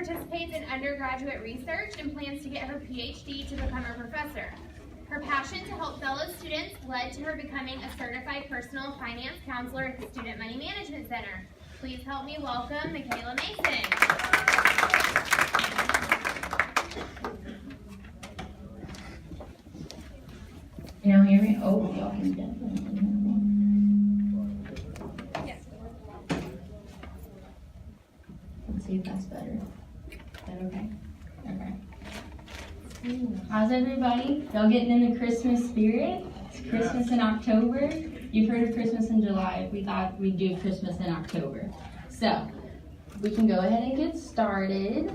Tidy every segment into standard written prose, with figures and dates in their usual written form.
participates in undergraduate research and plans to get her PhD to become a professor. Her passion to help fellow students led to her becoming a certified personal finance counselor at the Student Money Management Center. Please help me welcome Michaela Mason. Can y'all hear me? Oh, y'all can definitely hear me. Yes. Let's see if that's better. Is that okay? Okay. How's everybody? Y'all getting in the Christmas spirit? It's Christmas in October. You've heard of Christmas in July. We thought we'd do Christmas in October. So, we can go ahead and get started.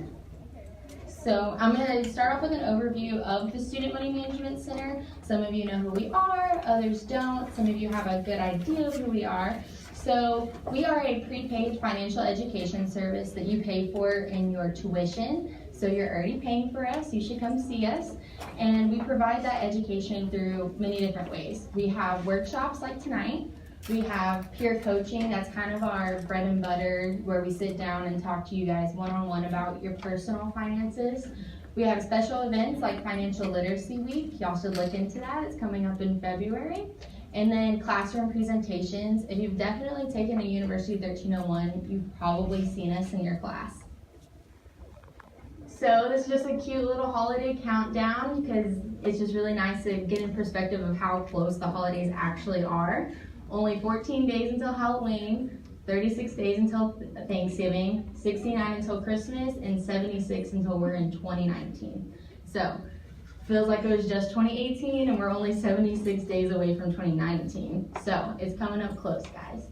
So, I'm going to start off with an overview of the Student Money Management Center. Some of you know who we are, others don't. Some of you have a good idea of who we are. So, we are a prepaid financial education service that you pay for in your tuition. So you're already paying for us, you should come see us. And we provide that education through many different ways. We have workshops like tonight. We have peer coaching, that's kind of our bread and butter, where we sit down and talk to you guys one-on-one about your personal finances. We have special events like Financial Literacy Week. Y'all should look into that, it's coming up in February. And then classroom presentations. If you've definitely taken a University 1301, you've probably seen us in your class. So this is just a cute little holiday countdown because it's just really nice to get in perspective of how close the holidays actually are. Only 14 days until Halloween, 36 days until Thanksgiving, 69 until Christmas, and 76 until we're in 2019. So feels like it was just 2018 and we're only 76 days away from 2019. So it's coming up close, guys.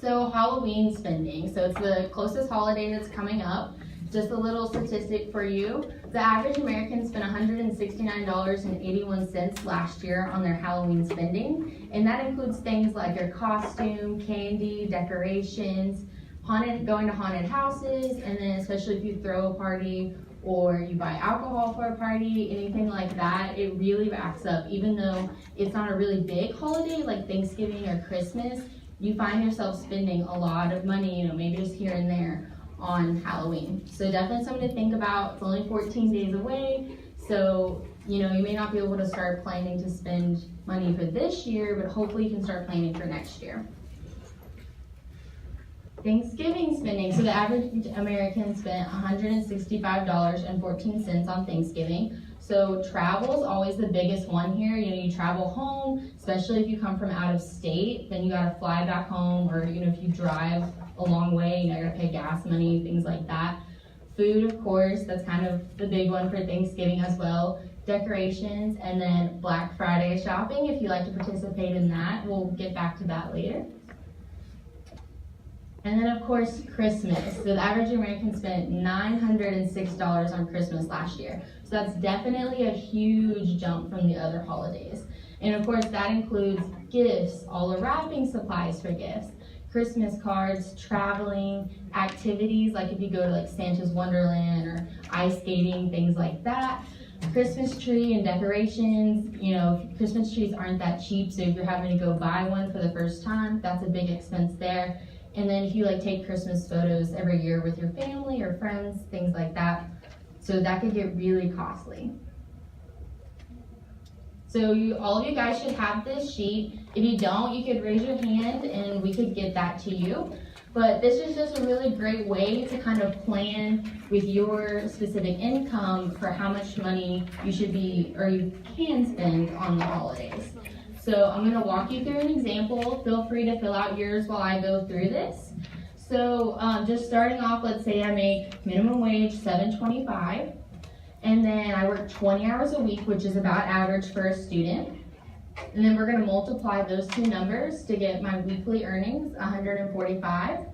So Halloween spending, so it's the closest holiday that's coming up. Just a little statistic for you. The average American spent $169.81 last year on their Halloween spending. And that includes things like your costume, candy, decorations, going to haunted houses, and then especially if you throw a party or you buy alcohol for a party, anything like that, it really racks up. Even though it's not a really big holiday like Thanksgiving or Christmas, you find yourself spending a lot of money, maybe just here and there on Halloween. So definitely something to think about. It's only 14 days away, so you may not be able to start planning to spend money for this year, but hopefully you can start planning for next year. Thanksgiving spending. So the average American spent $165.14 on Thanksgiving. So travel is always the biggest one here. You travel home, especially if you come from out of state, then you gotta fly back home, or if you drive a long way, you gotta pay gas money, things like that. Food, of course, that's kind of the big one for Thanksgiving as well. Decorations, and then Black Friday shopping, if you like to participate in that. We'll get back to that later. And then, of course, Christmas. So the average American spent $906 on Christmas last year. So that's definitely a huge jump from the other holidays. And of course, that includes gifts, all the wrapping supplies for gifts, Christmas cards, traveling, activities, like if you go to like Santa's Wonderland or ice skating, things like that. Christmas tree and decorations, Christmas trees aren't that cheap, so if you're having to go buy one for the first time, that's a big expense there. And then if you take Christmas photos every year with your family or friends, things like that, so that could get really costly. So all of you guys should have this sheet. If you don't, you could raise your hand and we could get that to you. But this is just a really great way to kind of plan with your specific income for how much money you should be, or you can spend on the holidays. So I'm going to walk you through an example. Feel free to fill out yours while I go through this. So just starting off, let's say I make minimum wage $7.25, and then I work 20 hours a week, which is about average for a student. And then we're going to multiply those two numbers to get my weekly earnings, $145.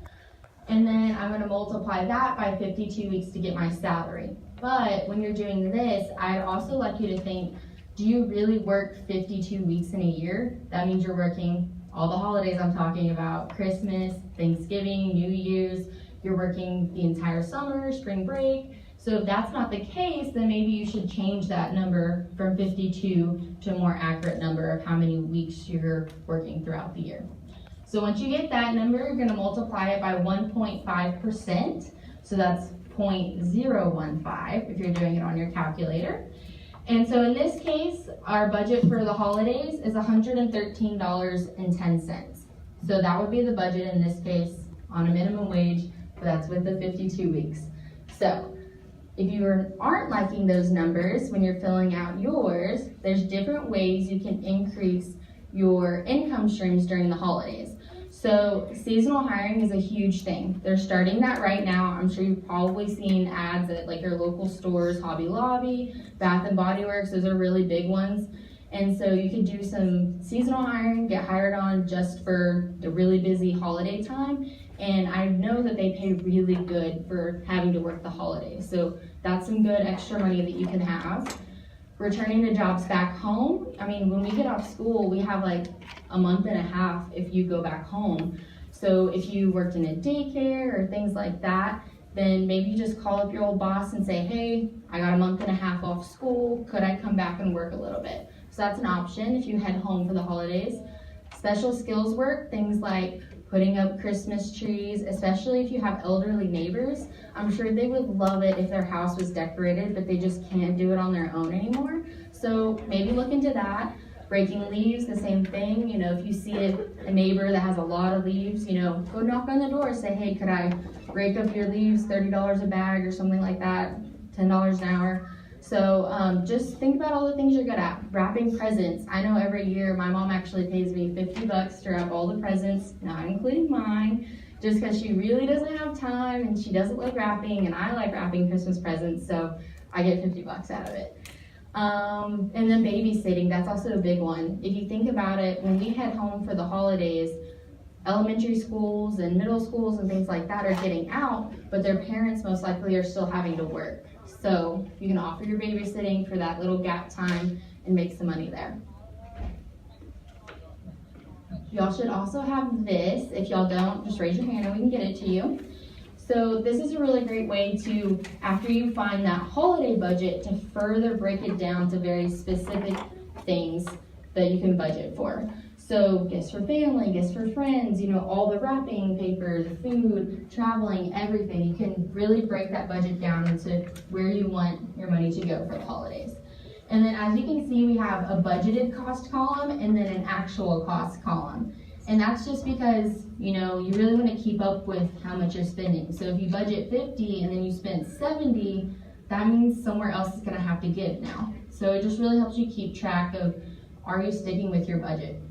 And then I'm going to multiply that by 52 weeks to get my salary. But when you're doing this, I'd also like you to think, do you really work 52 weeks in a year? That means you're working all the holidays I'm talking about, Christmas, Thanksgiving, New Year's. You're working the entire summer, spring break. So if that's not the case, then maybe you should change that number from 52 to a more accurate number of how many weeks you're working throughout the year. So once you get that number, you're going to multiply it by 1.5%. So that's 0.015 if you're doing it on your calculator. And so in this case, our budget for the holidays is $113.10. So that would be the budget in this case on a minimum wage, but that's with the 52 weeks. So if you aren't liking those numbers when you're filling out yours, there's different ways you can increase your income streams during the holidays. So seasonal hiring is a huge thing. They're starting that right now. I'm sure you've probably seen ads at like your local stores, Hobby Lobby, Bath and Body Works. Those are really big ones. And so you could do some seasonal hiring, get hired on just for the really busy holiday time. And I know that they pay really good for having to work the holidays. So that's some good extra money that you can have. Returning to jobs back home. I mean, when we get off school, we have like a month and a half if you go back home. So if you worked in a daycare or things like that, then maybe you just call up your old boss and say, hey, I got a month and a half off school. Could I come back and work a little bit? So that's an option if you head home for the holidays. Special skills work, things like putting up Christmas trees, especially if you have elderly neighbors. I'm sure they would love it if their house was decorated, but they just can't do it on their own anymore. So maybe look into that. Breaking leaves, the same thing. You know, if you see a neighbor that has a lot of leaves, you know, go knock on the door, say, hey, could I rake up your leaves, $30 a bag or something like that, $10 an hour. So just think about all the things you're good at. Wrapping presents. I know every year my mom actually pays me $50 to wrap all the presents, not including mine, just because she really doesn't have time and she doesn't like wrapping, and I like wrapping Christmas presents, so I get $50 out of it. And then babysitting, that's also a big one. If you think about it, when we head home for the holidays, elementary schools and middle schools and things like that are getting out, but their parents most likely are still having to work. So you can offer your babysitting for that little gap time and make some money there. Y'all should also have this. If y'all don't, just raise your hand and we can get it to you. So this is a really great way to, after you find that holiday budget, to further break it down to very specific things that you can budget for. So gifts for family, gifts for friends, you know, all the wrapping paper, the food, traveling, everything. You can really break that budget down into where you want your money to go for the holidays. And then as you can see, we have a budgeted cost column and then an actual cost column. And that's just because, you know, you really want to keep up with how much you're spending. So if you budget 50 and then you spend 70, that means somewhere else is going to have to give now. So it just really helps you keep track of, are you sticking with your budget?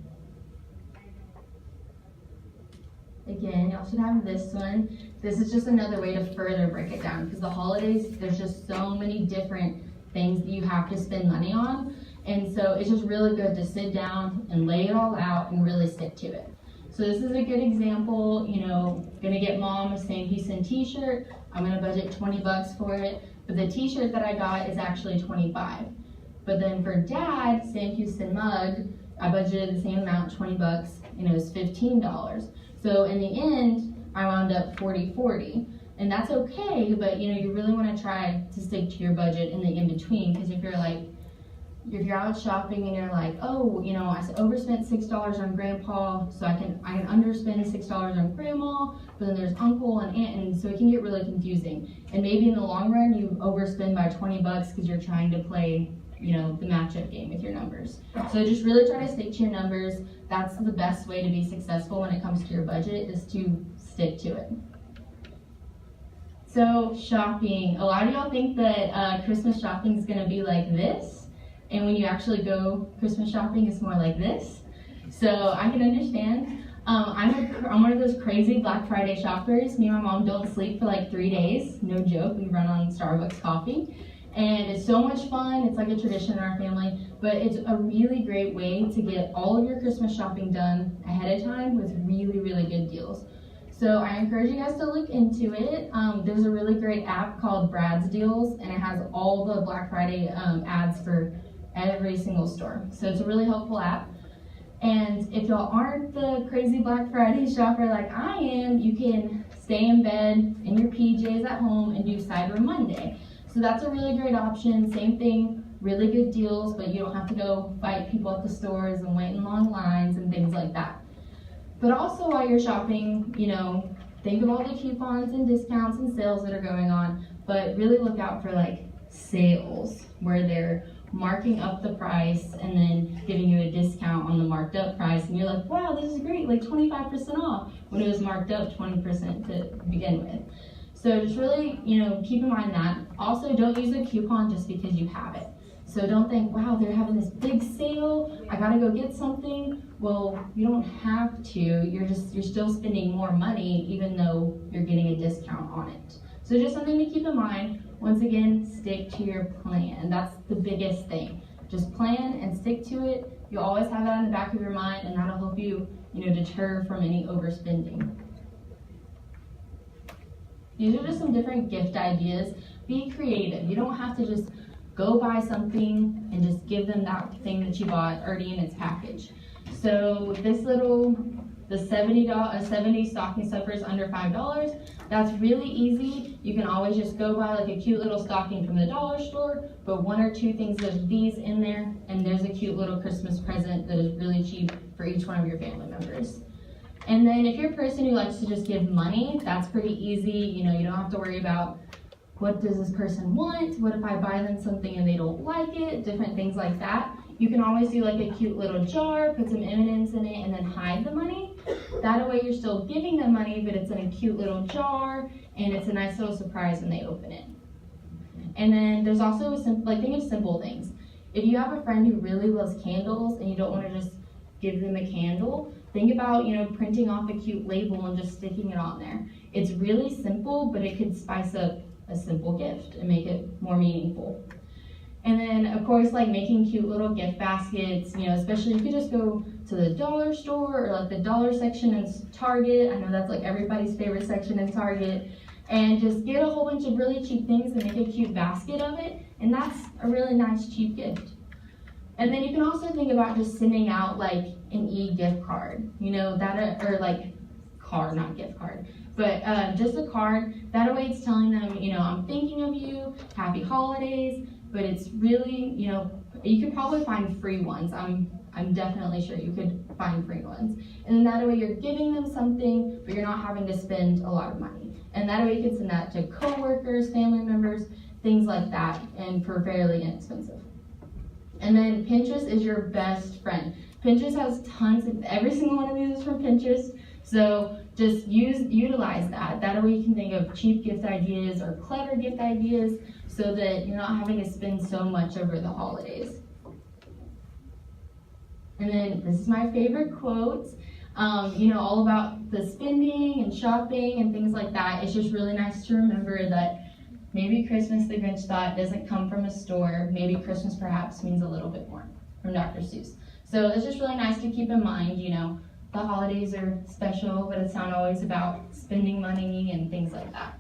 Again, y'all should have this one. This is just another way to further break it down, because the holidays, there's just so many different things that you have to spend money on. And so it's just really good to sit down and lay it all out and really stick to it. So this is a good example, you know, gonna get mom a Sam Houston t-shirt. I'm gonna budget $20 for it, but the t-shirt that I got is actually $25. But then for dad, Sam Houston mug, I budgeted the same amount, $20, and it was $15. So in the end, I wound up 40-40. And that's okay, but you know, you really want to try to stick to your budget in the in-between, because if you're out shopping and you're like, oh, you know, I overspent $6 on grandpa, so I can underspend $6 on grandma, but then there's uncle and aunt, and so it can get really confusing. And maybe in the long run, you overspend by $20 because you're trying to play, you know, the matchup game with your numbers. So just really try to stick to your numbers. That's the best way to be successful when it comes to your budget, is to stick to it. So shopping, a lot of y'all think that Christmas shopping is gonna be like this, and when you actually go Christmas shopping, it's more like this. So I can understand. I'm one of those crazy Black Friday shoppers. Me and my mom don't sleep for like 3 days, no joke. We run on Starbucks coffee. And it's so much fun. It's like a tradition in our family, but it's a really great way to get all of your Christmas shopping done ahead of time with really, really good deals. So I encourage you guys to look into it. There's a really great app called Brad's Deals, and it has all the Black Friday ads for every single store. So it's a really helpful app. And if y'all aren't the crazy Black Friday shopper like I am, you can stay in bed in your PJs at home and do Cyber Monday. So that's a really great option. Same thing, really good deals, but you don't have to go fight people at the stores and wait in long lines and things like that. But also while you're shopping, you know, think of all the coupons and discounts and sales that are going on, but really look out for like sales where they're marking up the price and then giving you a discount on the marked up price, and you're like, wow, this is great, like 25% off, when it was marked up 20% to begin with. So just really, keep in mind that. Also, don't use a coupon just because you have it. So don't think, wow, they're having this big sale, I gotta go get something. Well, you don't have to, you're still spending more money even though you're getting a discount on it. So just something to keep in mind. Once again, stick to your plan. That's the biggest thing. Just plan and stick to it. You'll always have that in the back of your mind, and that'll help you, deter from any overspending. These are just some different gift ideas. Be creative. You don't have to just go buy something and just give them that thing that you bought already in its package. So this the 70 stocking stuffers under $5, that's really easy. You can always just go buy like a cute little stocking from the dollar store, put 1 or 2 things of these in there, and there's a cute little Christmas present that is really cheap for each one of your family members. And then if you're a person who likes to just give money, that's pretty easy. You don't have to worry about what does this person want, what if I buy them something and they don't like it, different things like that. You can always do like a cute little jar, put some M&Ms in it, and then hide the money. That way you're still giving them money, but it's in a cute little jar, and it's a nice little surprise when they open it. And then there's also think of simple things. If you have a friend who really loves candles and you don't want to just give them a candle, think about, printing off a cute label and just sticking it on there. It's really simple, but it could spice up a simple gift and make it more meaningful. And then, of course, like making cute little gift baskets, especially you could just go to the dollar store or like the dollar section in Target. I know that's like everybody's favorite section in Target. And just get a whole bunch of really cheap things and make a cute basket of it. And that's a really nice cheap gift. And then you can also think about just sending out like an e-gift card, or like card, not gift card. But just a card, that way it's telling them, I'm thinking of you, happy holidays, but it's really, you could probably find free ones. I'm definitely sure you could find free ones. And then that way you're giving them something, but you're not having to spend a lot of money. And that way you can send that to coworkers, family members, things like that, and for fairly inexpensive. And then Pinterest is your best friend. Pinterest has tons of, every single one of these is from Pinterest. So just utilize that. That way you can think of cheap gift ideas or clever gift ideas so that you're not having to spend so much over the holidays. And then this is my favorite quote, all about the spending and shopping and things like that. It's just really nice to remember that maybe Christmas, the Grinch thought, doesn't come from a store. Maybe Christmas perhaps means a little bit more, from Dr. Seuss. So it's just really nice to keep in mind, the holidays are special, but it's not always about spending money and things like that.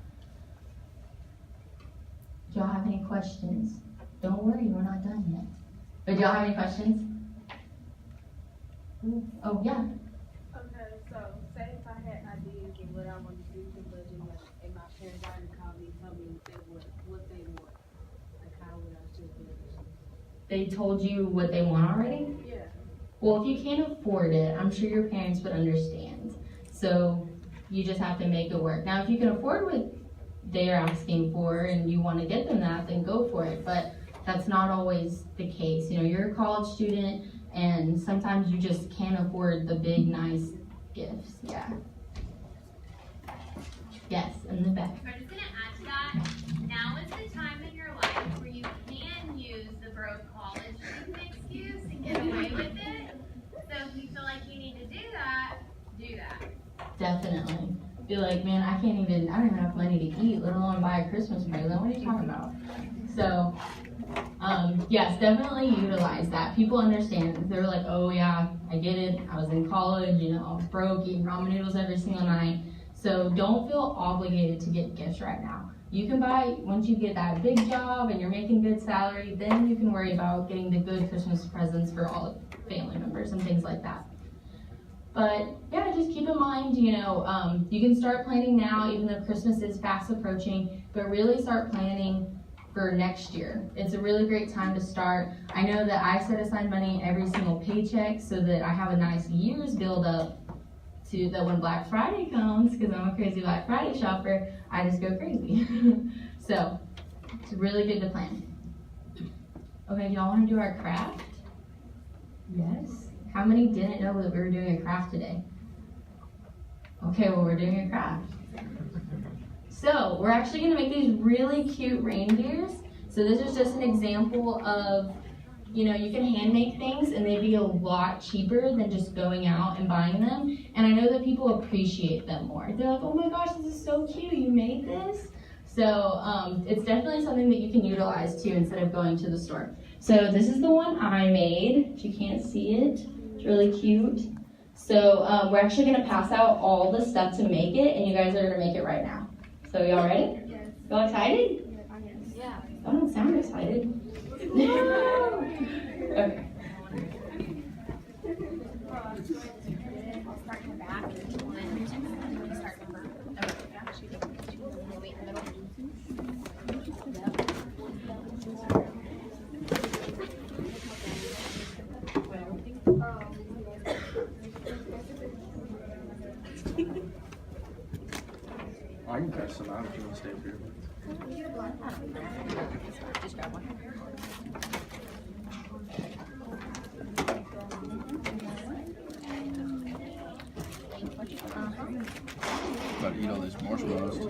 Do y'all have any questions? Don't worry, we're not done yet. But do y'all have any questions? Oh, yeah. Okay, so say if I had ideas of what I want to do for budget, and my parents already called me and told me what they want, like how would I still do it? They told you what they want already? Yeah. Well, if you can't afford it, I'm sure your parents would understand. So you just have to make it work. Now, if you can afford what they're asking for and you want to get them that, then go for it. But that's not always the case. You're a college student, and sometimes you just can't afford the big, nice gifts. Yeah. Yes, in the back. I'm just going to add to that. Now is the time in your life where you can use the broke college student excuse and get away with it. So if you feel like you need to do that, do that. Definitely. Be like, man, I don't even have enough money to eat, let alone buy a Christmas present. What are you talking about? So, yes, definitely utilize that. People understand. They're like, oh yeah, I get it. I was in college, I was broke, eating ramen noodles every single night. So don't feel obligated to get gifts right now. You can buy, once you get that big job and you're making good salary, then you can worry about getting the good Christmas presents for all of family members and things like that. But yeah, just keep in mind, you can start planning now, even though Christmas is fast approaching, but really start planning for next year. It's a really great time to start. I know that I set aside money every single paycheck so that I have a nice year's build up to that when Black Friday comes, because I'm a crazy Black Friday shopper, I just go crazy. So, it's really good to plan. Okay, y'all wanna do our craft? Yes? How many didn't know that we were doing a craft today? Okay, well, we're doing a craft. So, we're actually gonna make these really cute reindeers. So this is just an example of, you can hand make things and they'd be a lot cheaper than just going out and buying them. And I know that people appreciate them more. They're like, oh my gosh, this is so cute, you made this? So it's definitely something that you can utilize too instead of going to the store. So this is the one I made, if you can't see it. It's really cute. So we're actually gonna pass out all the stuff to make it, and you guys are gonna make it right now. So y'all ready? Yes. Y'all excited? Yeah. I don't sound excited. Okay. I'll start in the back and then start in the front. We'll wait in the middle. I can catch some out if you want to stay up here. Just grab one. About to eat all these marshmallows too.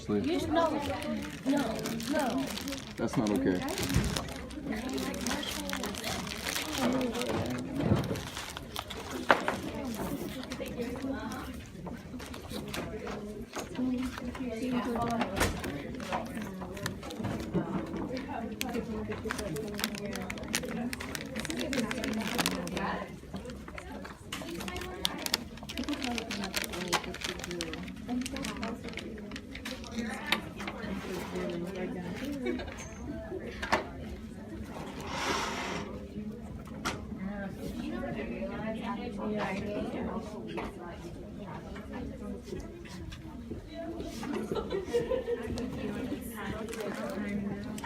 Sleep. No. That's not okay.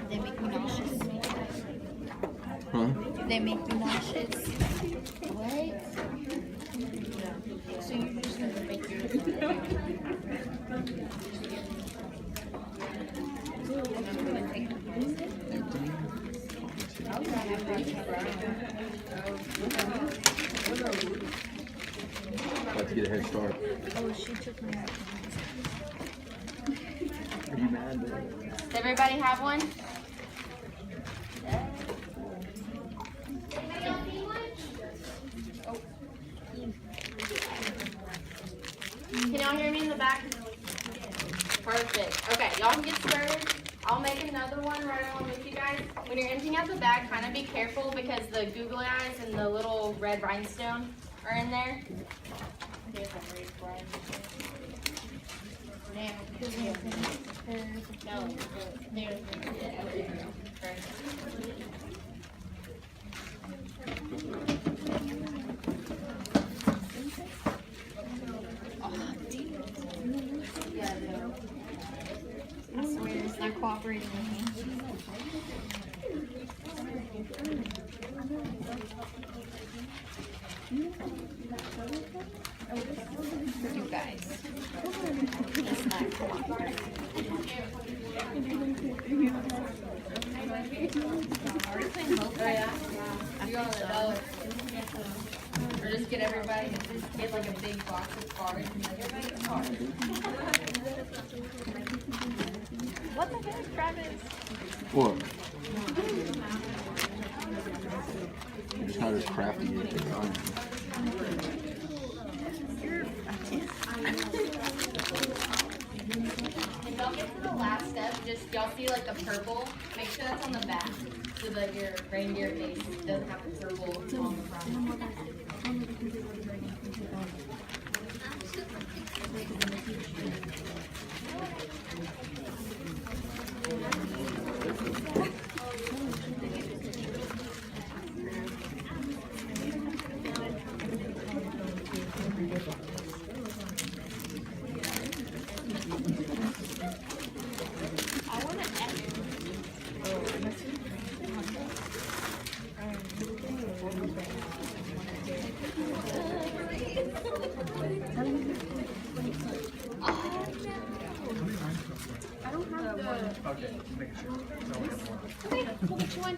They make me nauseous. Huh? They make me nauseous. What? So you're just gonna make your... About to get a head start. Oh, she took my... Are you mad? Does everybody have one? Can y'all hear me in the back? Perfect. Okay, y'all can get started. I'll make another one right along with you guys. When you're emptying out the bag, kind of be careful because the googly eyes and the little red rhinestone are in there. I swear it's not cooperating with me. You guys. It's not cooperating. Or just get everybody, just get like a big box of cards and like everybody a card. What the heck, Travis? What? I'm just not as crafty as you are. And y'all get to the last step, just y'all see like the purple, make sure that's on the back, so that your reindeer face doesn't have the purple on the front. I want to Okay, make sure. No, we don't want it. Okay, we'll get you one.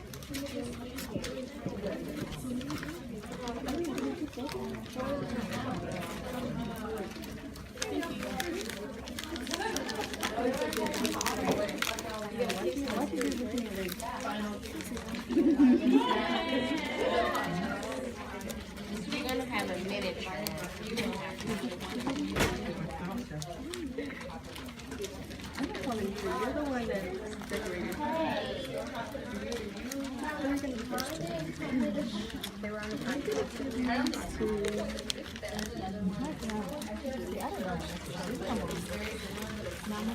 You're gonna have a miniature. You're the one that decorated. They were on the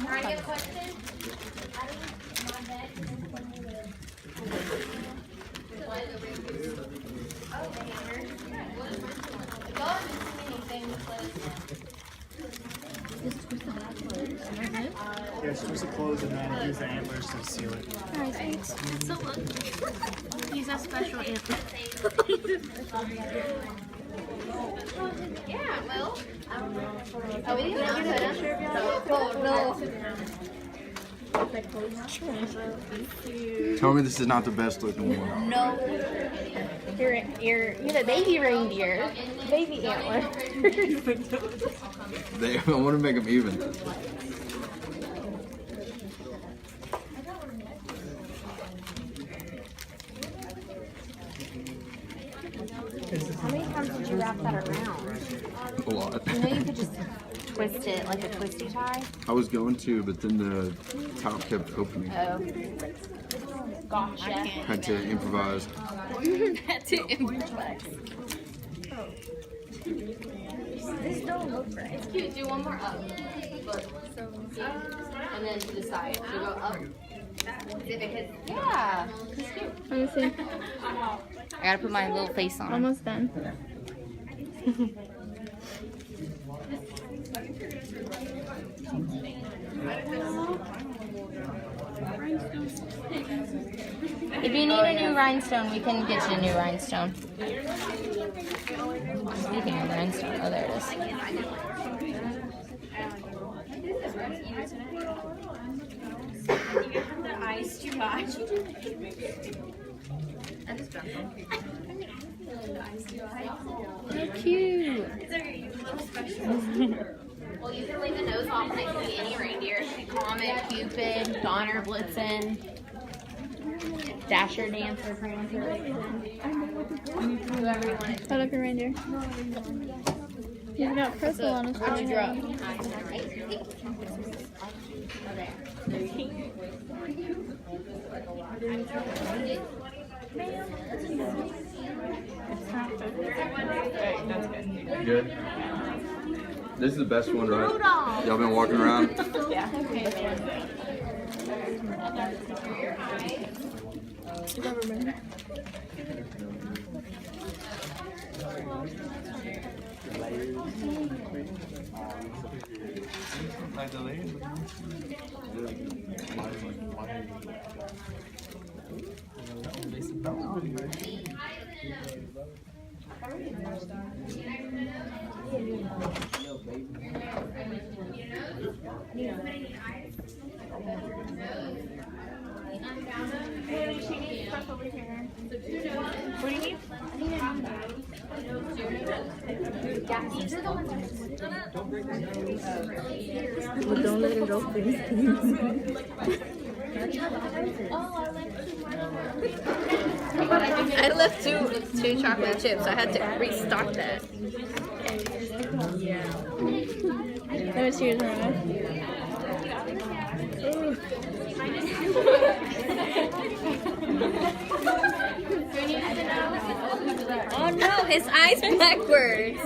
Alright, you have a question? Yeah, it's supposed to close and then use the antlers to seal it. Alright, thanks. So look. These are special antlers. Yeah, Will. Oh, we didn't get a picture of y'all? No. Tell me this is not the best looking one. No. You're the baby reindeer. Baby antler. I want to make them even. How many times did you wrap that around? A lot. You know you could just twist it like a twisty tie? I was going to, but then the top kept opening. Oh. Gotcha. Had to improvise. Had to improvise. This don't look right. It's cute. Do one more up. Look. And then to the side. So go up. Yeah. It's cute. Let me see. I gotta put my little face on. Almost done. If you need a new rhinestone, we can get you a new rhinestone. Speaking of rhinestone, oh, there it is. The ice too much. How cute. Well, you can leave the nose off and it can be any reindeer. Comet, Cupid, Donner, Blitzen, Dasher, Dancer, Prancer. whoever you want it. I love your reindeer. He's got purple on his What'd you drop? Good. This is the best one, right? Y'all been walking around? Yeah. Like the layers? That was really good. What do you need? Well, don't let it open. I left two chocolate chips. I had to restock that. Let me see yours, Oh no, his eyes backwards.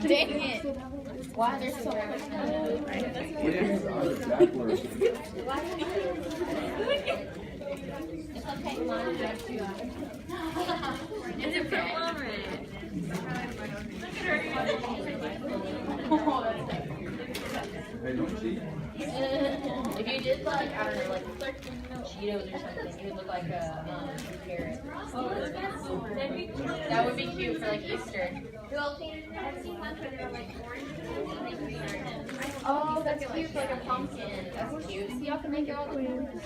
Dang it. Why they're so It's okay, Mom. Is it purple or red? If you did like, I don't know, like Cheetos or something, you would look like a carrot. That would be cute for like Easter. Well, I've seen ones where they're like orange and green or Oh, that's cute, like a pumpkin. That's cute. So y'all can make your own.